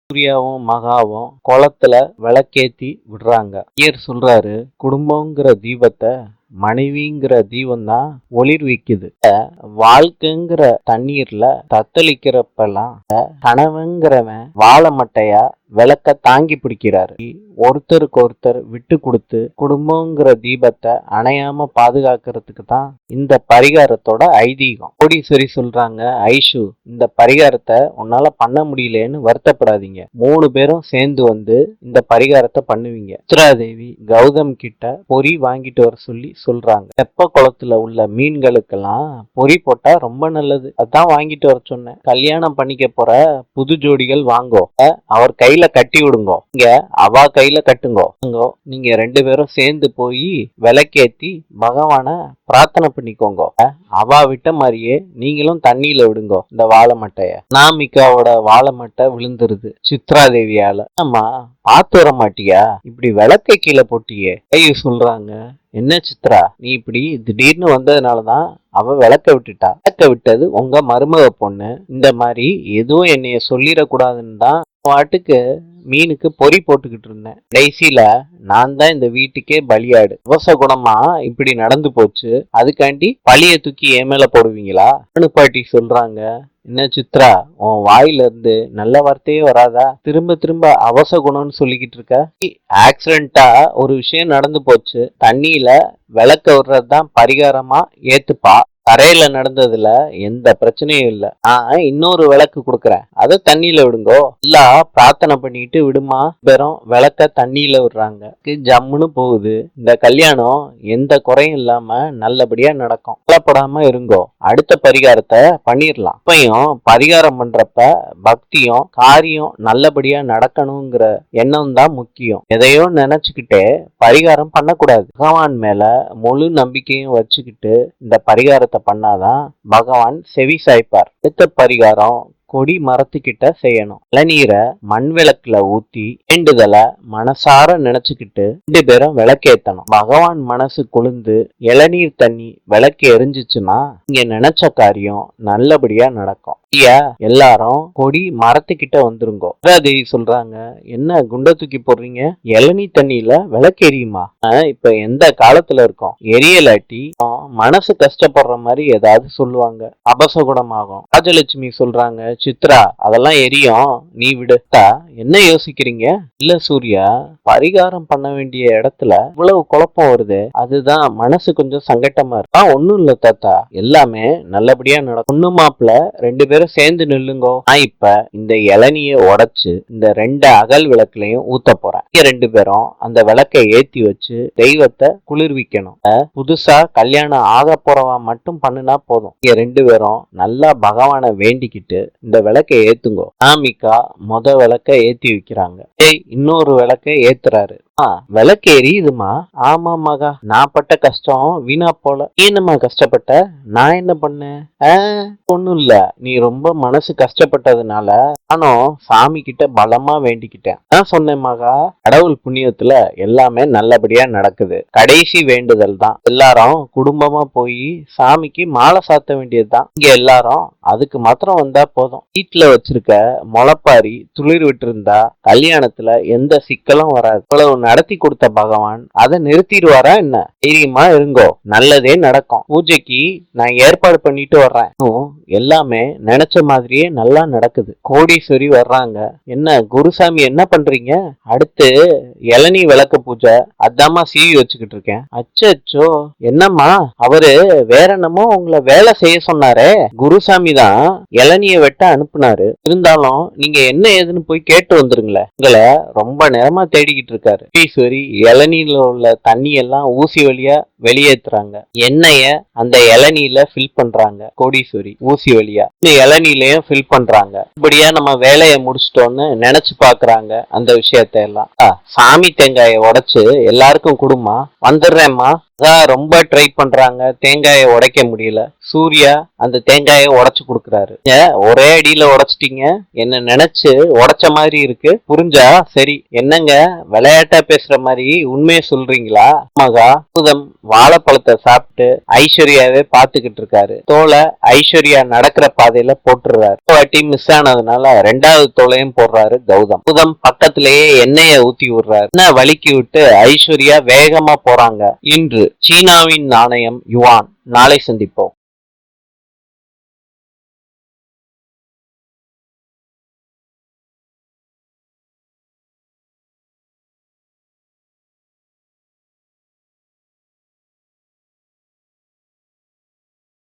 சூர்யாவும் மகாவும் குளத்துல விளக்கேத்தி விடுறாங்க. ஐயர் சொல்றாரு, குடும்பங்கிற தீபத்தை மனைவிங்கிற தீபம் தான் ஒளிர் வைக்குது. வாழ்க்கைங்கிற தண்ணீர்ல தத்தளிக்கிறப்பெல்லாம் கணவங்கிறவன் வாழை மட்டையா விளக்க தாங்கி பிடிக்கிறாரு. ஒருத்தருக்கு ஒருத்தர் விட்டு கொடுத்து குடும்பங்கிற தீபத்தை அணையாம பாதுகாக்கிறதுக்கு தான் இந்த பரிகாரத்தோட ஐதீகம். கோடீஸ்வரி சொல்றாங்க, ஐஷு, இந்த பரிகாரத்தை உன்னால பண்ண முடியலன்னு வருத்தப்படாதீங்க. 3 பேரும் சேர்ந்து வந்து இந்த பரிகாரத்தை பண்ணுவீங்க. சித்ராதேவி கௌதம் கிட்ட பொறி வாங்கிட்டு வர சொல்லி சொல்றாங்க. தெப்ப குளத்துல உள்ள மீன்களுக்கெல்லாம் பொறி போட்டா ரொம்ப நல்லது, அதான் வாங்கிட்டு வர சொன்னேன். கல்யாணம் பண்ணிக்க போற புது ஜோடிகள் வாங்கோ, அவர் கையில கட்டி விடுங்கோ, இங்க அவா கையில கட்டுங்கோ. நீங்க 2 பேரும் சேர்ந்து போய் விளக்கேத்தி பகவான பிரார்த்தனை பண்ணிக்கோங்க. அவா விட்ட மாதிரியே நீங்களும் தண்ணியில விடுங்கோ இந்த வாழை மட்டைய. நாமிகாவோட வாழை மட்டை விழுந்துருது சித்ராதேவியால. ஆமா, பார்த்து வர மாட்டியா, இப்படி விளக்க கீழே போட்டியே. ஐயோ சொல்றாங்க, என்ன சித்ரா, நீ இப்படி திடீர்னு வந்ததுனாலதான் அவ விளக்க விட்டுட்டா. விளக்க விட்டது உங்க மருமக பொண்ணு. இந்த மாதிரி எதுவும் என்னைய சொல்லிடக்கூடாதுன்னு தான் வாட்டுக்கு மீனுக்கு பொறி போட்டுக்கிட்டு இருந்தேன். கடைசியில நான் தான் இந்த வீட்டுக்கே பலியாடு. அவசகுணமா இப்படி நடந்து போச்சு, அதுக்காண்டி பழிய தூக்கி என் மேல போடுவீங்களா? பாட்டி சொல்றாங்க, என்ன சித்ரா, உன் வாயில இருந்து நல்ல வார்த்தையே வராதா? திரும்ப திரும்ப அவசகுணம்னு சொல்லிக்கிட்டு இருக்க. ஆக்சிடென்டா ஒரு விஷயம் நடந்து போச்சு, தண்ணியில விளக்க விடுறதுதான் பரிகாரமா ஏத்துப்பா. தரையில நடந்ததுல எந்த பிரச்சனையும் இல்ல. நான் இன்னொரு விளக்கு கொடுக்கறேன், அதை தண்ணியில விடுங்கோ. எல்லாம் பிரார்த்தனை பண்ணிட்டு விடுமா. வெறும் விளக்க தண்ணியில விடுறாங்க. ஜம்முன்னு போகுது. இந்த கல்யாணம் எந்த குறையும் இல்லாம நல்லபடியா நடக்கும். கவலைப்படாம இருங்கோ, அடுத்த பரிகாரத்தை பண்ணிடலாம். இப்பயும் பரிகாரம் பண்றப்ப பக்தியும் காரியம் நல்லபடியா நடக்கணுங்கிற எண்ணம் தான் முக்கியம். எதையோ நினைச்சுக்கிட்டே பரிகாரம் பண்ணக்கூடாது. பகவான் மேல முழு நம்பிக்கையும் வச்சுக்கிட்டு இந்த பரிகாரத்தை பண்ணாதான் பகவான் செவி சாய்ப்பார். அடுத்த பரிகாரம் கொடி மரத்துக்கிட்ட செய்யணும். இளநீரை மண் விளக்குல ஊத்தி வேண்டுதலை மனசார நினைச்சுக்கிட்டு 2 பேரும் விளக்கேத்தணும். பகவான் மனசு குளிர்ந்து இளநீர் தண்ணி விளக்கு எரிஞ்சிச்சுன்னா இங்க நினைச்ச காரியம் நல்லபடியா நடக்கும். எல்லாரும் கொடி மரத்துக்கிட்ட வந்துருங்கோ. தேவி சொல்றாங்க, என்ன குண்ட தூக்கி போடுறீங்க, இளநீ தண்ணியில விளக்கு எரியுமா? இப்ப எந்த காலத்துல இருக்கோம், எரியலாட்டி மனசு கஷ்டப்படுற மாதிரி ஏதாவது சொல்லுவாங்க, அபசகுணமாகும். ராஜலட்சுமி சொல்றாங்க, சித்ரா, அதெல்லாம் எரியும், நீ விடுத்தா என்ன யோசிக்கிறீங்க? இல்ல சூர்யா, பரிகாரம் பண்ண வேண்டிய இடத்துல இவ்வளவு குழப்பம் வருது, அதுதான் மனசு கொஞ்சம் சங்கட்டமா இருக்கு. ஒண்ணும் இல்ல தாத்தா, எல்லாமே நல்லபடியா நடக்கும். பொண்ணு மாப்பிள்ள 2 பேரும் சேர்ந்து நில்லுங்கோ. நான் இப்ப இந்த இளநிய உடைச்சு இந்த 2 அகல் விளக்குலையும் ஊத்த போறேன். 2 பேரும் அந்த விளக்கை ஏத்தி வச்சு தெய்வத்தை குளிர்விக்கணும். புதுசா கல்யாணம் ஆக போறவா மட்டும் பண்ணுனா போதும். 2 பேரும் நல்லா பகவானை வேண்டிக்கிட்டு இந்த விளக்கை ஏத்துங்கோ. நாமிகா விளக்க ஏத்தி வைக்கிறாங்க. இன்னொரு விளக்கை ஏத்துறாரு. விளக்கு எரியுதுமா. ஆமா மகா, நான் பட்ட கஷ்டம் வீணா போல. என்னம்மா கஷ்டப்பட்ட? நான் என்ன பண்ணேன்? ஒண்ணும் இல்ல, நீ ரொம்ப மனசு கஷ்டப்பட்டதுனால நானும் சாமி கிட்ட பலமா வேண்டிக்கிட்டேன். நான் சொன்னேன் மகா, கடவுள் புண்ணியத்துல எல்லாமே நல்லபடியா நடக்குது. கடைசி வேண்டுதல் தான். எல்லாரும் குடும்பமா போய் சாமிக்கு மாலை சாத்த வேண்டியதுதான். இங்க எல்லாரும் அதுக்கு மாத்திரம் வந்தா போதும். வீட்டுல வச்சிருக்க முளைப்பாரி துளிர் விட்டு இருந்தா கல்யாணத்துல எந்த சிக்கலும் வராது. இவ்வளவு நடத்தி கொடுத்த பகவான் அதை நிறுத்திடுவாரா என்ன? தைரியமா இருங்கோ, நல்லதே நடக்கும். பூஜைக்கு நான் ஏற்பாடு பண்ணிட்டு வர்றேன். எல்லாமே நினைச்ச மாதிரியே நல்லா நடக்குது. கோடீஸ்வரி வர்றாங்க. என்ன குருசாமி, என்ன பண்றீங்க? அடுத்து இளநீ விளக்கு பூஜை, அதாம்மா சீவி வச்சுக்கிட்டு இருக்கேன். அச்சோ, என்னம்மா, அவரு வேற என்னமோ உங்களை வேலை செய்ய சொன்னாரே. குருசாமி தான் இளநிய வெட்ட அனுப்புனாரு. இருந்தாலும் நீங்க என்ன ஏதுன்னு போய் கேட்டு வந்துருங்களேன். உங்களை ரொம்ப நேரமா தேடிக்கிட்டு இருக்காரு. கோடீஸ்வரி இளநீல உள்ள தண்ணி எல்லாம் ஊசி வழியா வெளியேற்றுறாங்க. எண்ணெய அந்த இளநீல ஃபில் பண்றாங்க. கோடீஸ்வரி ஊசி வழியா இந்த இளநீலையும் ஃபில் பண்றாங்க. இப்படியா நம்ம வேலையை முடிச்சிட்டோம்னு நினைச்சு பாக்குறாங்க அந்த விஷயத்த எல்லாம். சாமி தேங்காயை உடைச்சு எல்லாருக்கும் கொடுமா, வந்துடுறேம்மா. ரொம்ப ட்ரை பண்றாங்க, தேங்காயை உடைக்க முடியல. சூர்யா அந்த தேங்காயை உடைச்சு கொடுக்குறாரு. ஒரே அடியில உடைச்சிட்டீங்க, என்ன நினைச்சு உடைச்ச மாதிரி இருக்கு, புரிஞ்சா சரி. என்னங்க விளையாட்டா பேசுற மாதிரி உண்மையை சொல்றீங்களா? மகா, வாழைப்பழத்தை சாப்பிட்டு ஐஸ்வர்யாவே பாத்துக்கிட்டு இருக்காரு. தோலை ஐஸ்வர்யா நடக்கிற பாதையில போட்டுறாரு. வாட்டி மிஸ் ஆனதுனால ரெண்டாவது தோலையும் போடுறாரு கௌதம். கௌதம் பக்கத்திலேயே எண்ணெய ஊத்தி விடுறாரு. எண்ணெய் வலிக்கி விட்டு ஐஸ்வர்யா வேகமா போறாங்க. இன்று சீனாவின் நாணயம் யுவான். நாளை சந்திப்போம்.